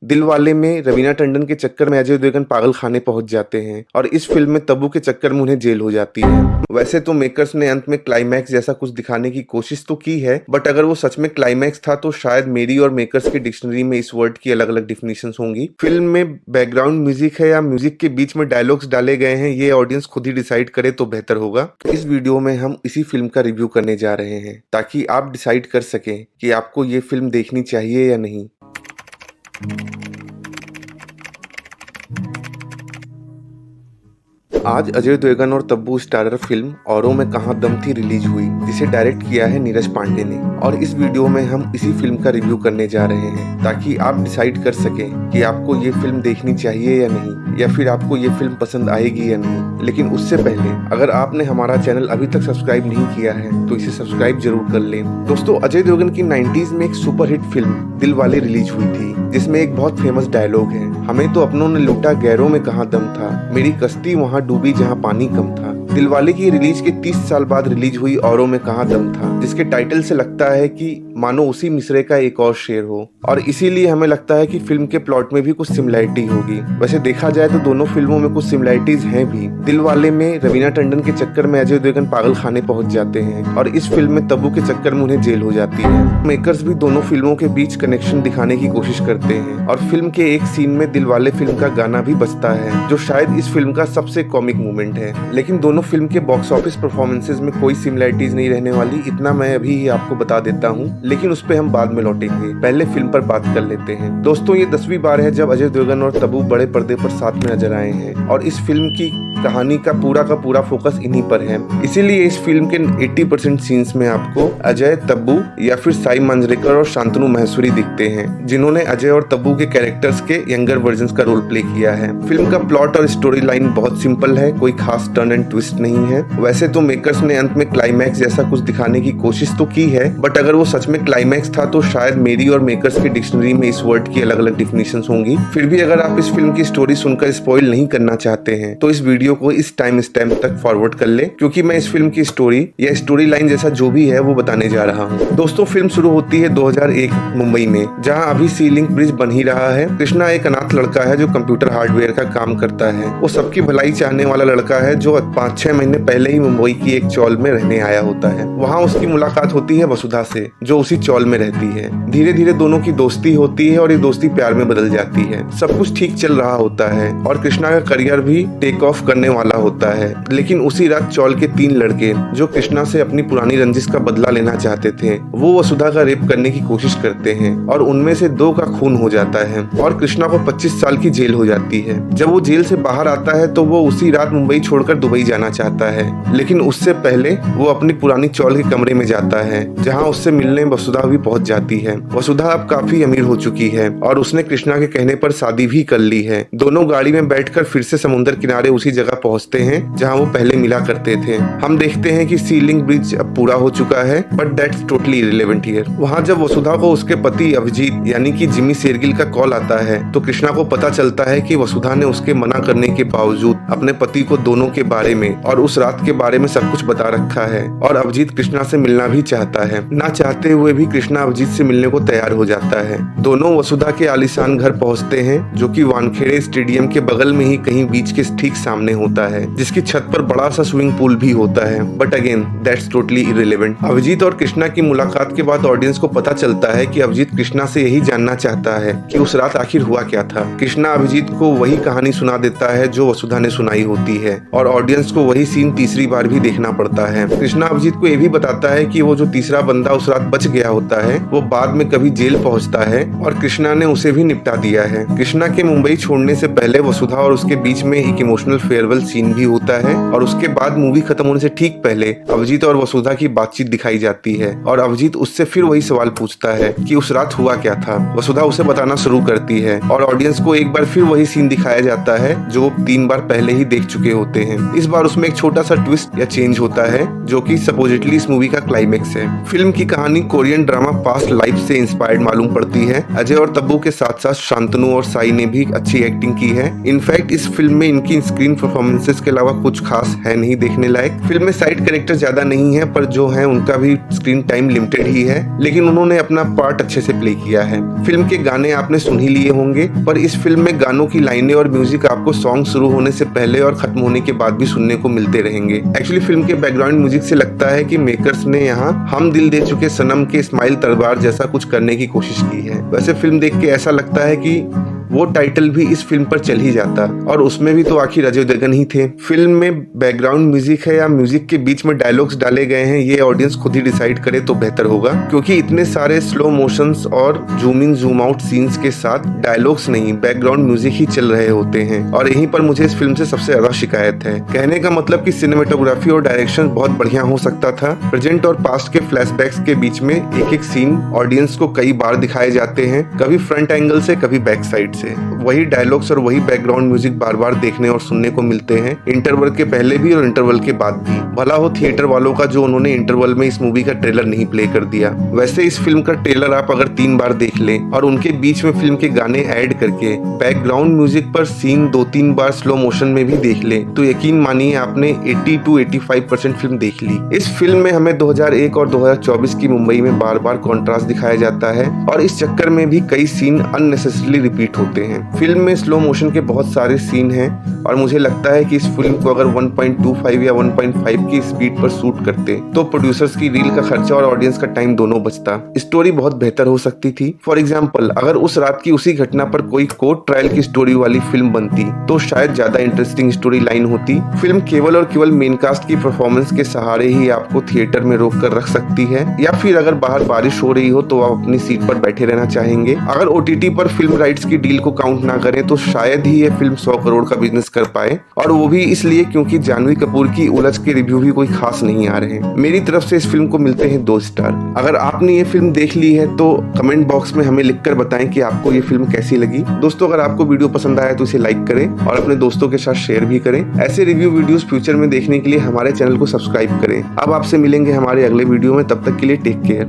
दिलवाले में रवीना टंडन के चक्कर में अजय देवगन पागल खाने पहुंच जाते हैं और इस फिल्म में तब्बू के चक्कर में उन्हें जेल हो जाती है। वैसे तो मेकर्स ने अंत में क्लाइमैक्स जैसा कुछ दिखाने की कोशिश तो की है, बट अगर वो सच में क्लाइमैक्स था तो शायद मेरी और मेकर्स की डिक्शनरी में इस वर्ड की अलग अलग डिफिनेशंस होंगी। फिल्म में बैकग्राउंड म्यूजिक है या म्यूजिक के बीच में डायलॉग्स डाले गए हैं, ये ऑडियंस खुद ही डिसाइड करे तो बेहतर होगा। इस वीडियो में हम इसी फिल्म का रिव्यू करने जा रहे हैं ताकि आप डिसाइड कर सकें कि आपको ये फिल्म देखनी चाहिए या नहीं। आज अजय देवगन और तब्बू स्टारर फिल्म औरों में कहां दम थी रिलीज हुई, जिसे डायरेक्ट किया है नीरज पांडे ने। और इस वीडियो में हम इसी फिल्म का रिव्यू करने जा रहे हैं ताकि आप डिसाइड कर सकें कि आपको ये फिल्म देखनी चाहिए या नहीं, या फिर आपको ये फिल्म पसंद आएगी या नहीं। लेकिन उससे पहले अगर आपने हमारा चैनल अभी तक सब्सक्राइब नहीं किया है तो इसे सब्सक्राइब जरूर कर लें। दोस्तों, अजय देवगन की 90s में एक सुपरहिट फिल्म दिलवाले रिलीज हुई थी, जिसमें एक बहुत फेमस डायलॉग है, हमें तो अपनों ने लूटा गैरों में कहां दम था, मेरी कश्ती वहां डूबी जहां पानी कम था। दिलवाले की रिलीज के 30 साल बाद रिलीज हुई औरों में कहां दम था, जिसके टाइटल से लगता है कि मानो उसी मिसरे का एक और शेर हो, और इसीलिए हमें लगता है कि फिल्म के प्लॉट में भी कुछ सिमिलैरिटी होगी। वैसे देखा जाए तो दोनों फिल्मों में कुछ सिमिलैरिटीज हैं भी। दिलवाले में रवीना टंडन के चक्कर में अजय देवगन पागल खाने पहुंच जाते हैं और इस फिल्म में तब्बू के चक्कर में उन्हें जेल हो जाती है। मेकर्स भी दोनों फिल्मों के बीच कनेक्शन दिखाने की कोशिश करते हैं और फिल्म के एक सीन में दिलवाले फिल्म का गाना भी बजता है, जो शायद इस फिल्म का सबसे कॉमिक मोमेंट है। लेकिन दोनों फिल्म के बॉक्स ऑफिस परफॉर्मेंसेज में कोई सिमिलैरिटीज नहीं रहने वाली, इतना मैं अभी ही आपको बता देता हूँ, लेकिन उस पर हम बाद में लौटेंगे। पहले फिल्म पर बात कर लेते हैं। दोस्तों, ये 10वीं बार है जब अजय देवगन और तब्बू बड़े पर्दे पर साथ में नजर आए हैं और इस फिल्म की कहानी का पूरा फोकस इन्हीं पर है। इसीलिए इस फिल्म के 80% सीन्स में आपको अजय, तब्बू या फिर साई मांजरेकर और शांतनु महेश्वरी दिखते हैं, जिन्होंने अजय और तब्बू के कैरेक्टर्स के यंगर वर्जन्स का रोल प्ले किया है। फिल्म का प्लॉट और स्टोरी लाइन बहुत सिंपल है, कोई खास टर्न एंड ट्विस्ट नहीं है। वैसे तो मेकर्स ने अंत में क्लाइमैक्स जैसा कुछ दिखाने की कोशिश तो की है, बट अगर वो सच में क्लाइमैक्स था तो शायद मेरी और मेकर्स की डिक्शनरी में इस वर्ड की अलग अलग डिफिनेशंस होंगी। फिर भी अगर आप इस फिल्म की स्टोरी सुनकर स्पॉइल नहीं करना चाहते हैं तो इस वीडियो को इस टाइम स्टैम्प तक फॉरवर्ड कर ले, क्योंकि मैं इस फिल्म की स्टोरी या स्टोरी लाइन जैसा जो भी है वो बताने जा रहा हूँ। दोस्तों, फिल्म शुरू होती है 2001 मुंबई में, जहाँ अभी सी लिंक ब्रिज बन ही रहा है। कृष्णा एक अनाथ लड़का है जो कंप्यूटर हार्डवेयर का काम करता है। वो सबकी भलाई चाहने वाला लड़का है जो 5-6 महीने पहले ही मुंबई की एक चौल में रहने आया होता है। वहाँ उसकी मुलाकात होती है वसुधा से, जो उसी चौल में रहती है। धीरे धीरे दोनों की दोस्ती होती है और ये दोस्ती प्यार में बदल जाती है। सब कुछ ठीक चल रहा होता है और कृष्णा का करियर भी टेक ऑफ करने वाला होता है। लेकिन उसी रात चौल के 3 लड़के जो कृष्णा से अपनी पुरानी रंजिश का बदला लेना चाहते थे, वो वसुधा का रेप करने की कोशिश करते हैं और उनमें से 2 का खून हो जाता है और कृष्णा को 25 साल की जेल हो जाती है। जब वो जेल से बाहर आता है तो वो उसी रात मुंबई छोड़कर दुबई जाना चाहता है, लेकिन उससे पहले वो अपनी पुरानी चौल के कमरे में जाता है, जहाँ उससे मिलने वसुधा भी पहुंच जाती है। वसुधा अब काफी अमीर हो चुकी है और उसने कृष्णा के कहने पर शादी भी कर ली है। दोनों गाड़ी में बैठकर फिर से समुद्र किनारे उसी जगह पहुंचते हैं जहां वो पहले मिला करते थे। हम देखते हैं कि सी लिंक ब्रिज अब पूरा हो चुका है, but that's totally irrelevant here. वहां जब वसुधा को उसके पति अभिजीत यानी कि जिमी शेरगिल का कॉल आता है तो कृष्णा को पता चलता है कि वसुधा ने उसके मना करने के बावजूद अपने पति को दोनों के बारे में और उस रात के बारे में सब कुछ बता रखा है और अभिजीत कृष्णा से मिलना भी चाहता है। ना चाहते हुए भी कृष्णा अभिजीत से मिलने को तैयार हो जाता है। दोनों वसुधा के आलीशान घर पहुंचते हैं, जो कि वानखेड़े स्टेडियम के बगल में ही कहीं बीच के ठीक सामने होता है, जिसकी छत पर बड़ा सा स्विमिंग पूल भी होता है। But again that's totally irrelevant. Abhijit और कृष्णा की मुलाकात के बाद ऑडियंस को पता चलता है कि अभिजीत कृष्णा से यही जानना चाहता है कि उस रात आखिर हुआ क्या था। कृष्णा अभिजीत को वही कहानी सुना देता है जो वसुधा ने सुनाई होती है और ऑडियंस को वही सीन तीसरी बार भी देखना पड़ता है। कृष्णा अभिजीत को ये भी बताता है कि वो जो तीसरा बंदा उस रात बच गया होता है वो बाद में कभी जेल पहुंचता है और कृष्णा ने उसे भी निपटा दिया है। कृष्णा के मुंबई छोड़ने से पहले वसुधा और उसके बीच में एक इमोशनल फेयरवेल सीन भी होता है और उसके बाद मूवी खत्म होने से ठीक पहले अभिजीत और वसुधा की बातचीत दिखाई जाती है और अभिजीत उससे फिर वही सवाल पूछता है कि उस रात हुआ क्या था। वसुधा उसे बताना शुरू करती है और ऑडियंस को एक बार फिर वही सीन दिखाया जाता है जो वो 3 बार पहले ही देख चुके होते हैं। इस बार उसमें एक छोटा सा ट्विस्ट या चेंज होता है जो कि सपोजिटली इस मूवी का क्लाइमेक्स है। फिल्म की कहानी कोरियन ड्रामा पास्ट लाइफ से इंस्पायर्ड मालूम पड़ती है। अजय और तब्बू के साथ साथ शांतनु और साई ने भी अच्छी एक्टिंग की है। इनफैक्ट इस फिल्म में इनकी स्क्रीन परफॉर्मेंसेस के अलावा कुछ खास है नहीं देखने लायक। फिल्म में साइड कैरेक्टर ज्यादा नहीं है, पर जो है उनका भी स्क्रीन टाइम लिमिटेड ही है, लेकिन उन्होंने अपना पार्ट अच्छे से प्ले किया है। फिल्म के गाने आपने सुन ही लिए होंगे, पर इस फिल्म में गानों की लाइनें और म्यूजिक आपको सॉन्ग शुरू होने से पहले और खत्म होने के बाद भी सुनने को मिलते रहेंगे। एक्चुअली फिल्म के बैकग्राउंड म्यूजिक से लगता है कि मेकर्स ने यहाँ हम दिल दे चुके सनम के इस्माइल तरबार जैसा कुछ करने की कोशिश की है। वैसे फिल्म देख के ऐसा लगता है कि वो टाइटल भी इस फिल्म पर चल ही जाता, और उसमें भी तो आखिर अजय देवगन ही थे। फिल्म में बैकग्राउंड म्यूजिक है या म्यूजिक के बीच में डायलॉग्स डाले गए हैं, ये ऑडियंस खुद ही डिसाइड करे तो बेहतर होगा, क्योंकि इतने सारे स्लो मोशंस और zoom in zoom out scenes के साथ डायलॉग्स नहीं, बैकग्राउंड म्यूजिक ही चल रहे होते हैं। और यहीं पर मुझे इस फिल्म से सबसे ज्यादा शिकायत है। कहने का मतलब कि सिनेमेटोग्राफी और डायरेक्शन बहुत बढ़िया हो सकता था। प्रेजेंट और पास्ट के फ्लैशबैक्स के बीच में एक एक सीन ऑडियंस को कई बार दिखाए जाते हैं, कभी फ्रंट एंगल से कभी बैक साइड से। वही डायलॉग्स और वही बैकग्राउंड म्यूजिक बार बार देखने और सुनने को मिलते हैं, इंटरवल के पहले भी और इंटरवल के बाद भी। भला हो थिएटर वालों का जो उन्होंने इंटरवल में इस मूवी का ट्रेलर नहीं प्ले कर दिया। वैसे इस फिल्म का ट्रेलर आप अगर 3 बार देख लें और उनके बीच में फिल्म के गाने ऐड करके बैकग्राउंड म्यूजिक पर सीन 2-3 बार स्लो मोशन में भी देख लें, तो यकीन मानिए आपने 80 to 85% फिल्म देख ली। इस फिल्म में हमें 2001 और 2024 की मुंबई में बार बार कॉन्ट्रास्ट दिखाया जाता है, और इस चक्कर में भी कई सीन अननेसेसरीली रिपीट होते हैं। फिल्म में स्लो मोशन के बहुत सारे सीन हैं, और मुझे लगता है कि इस फिल्म को अगर 1.25 या 1.5 की स्पीड पर शूट करते तो प्रोड्यूसर्स की रील का खर्चा और ऑडियंस का टाइम दोनों बचता। स्टोरी बहुत बेहतर हो सकती थी। फॉर एग्जाम्पल, अगर उस रात की उसी घटना पर कोई कोर्ट ट्रायल की स्टोरी वाली फिल्म बनती तो शायद ज्यादा इंटरेस्टिंग स्टोरी लाइन होती। फिल्म केवल और केवल मेन कास्ट की परफॉर्मेंस के सहारे ही आपको थिएटर में रोक कर रख सकती है, या फिर अगर बाहर बारिश हो रही हो तो आप अपनी सीट पर बैठे रहना चाहेंगे। अगर OTT पर फिल्म राइट्स की डील को काउंट ना करें तो शायद ही ये फिल्म 100 करोड़ का बिजनेस कर पाए, और वो भी इसलिए क्योंकि जानवी कपूर की उलझ के रिव्यू भी कोई खास नहीं आ रहे हैं। मेरी तरफ से इस फिल्म को मिलते हैं 2 स्टार। अगर आपने ये फिल्म देख ली है तो कमेंट बॉक्स में हमें लिखकर बताएं कि आपको ये फिल्म कैसी लगी। दोस्तों, अगर आपको वीडियो पसंद आया तो इसे लाइक करें और अपने दोस्तों के साथ शेयर भी करें। ऐसे रिव्यू वीडियोस फ्यूचर में देखने के लिए हमारे चैनल को सब्सक्राइब करें। अब आपसे मिलेंगे हमारे अगले वीडियो में, तब तक के लिए टेक केयर।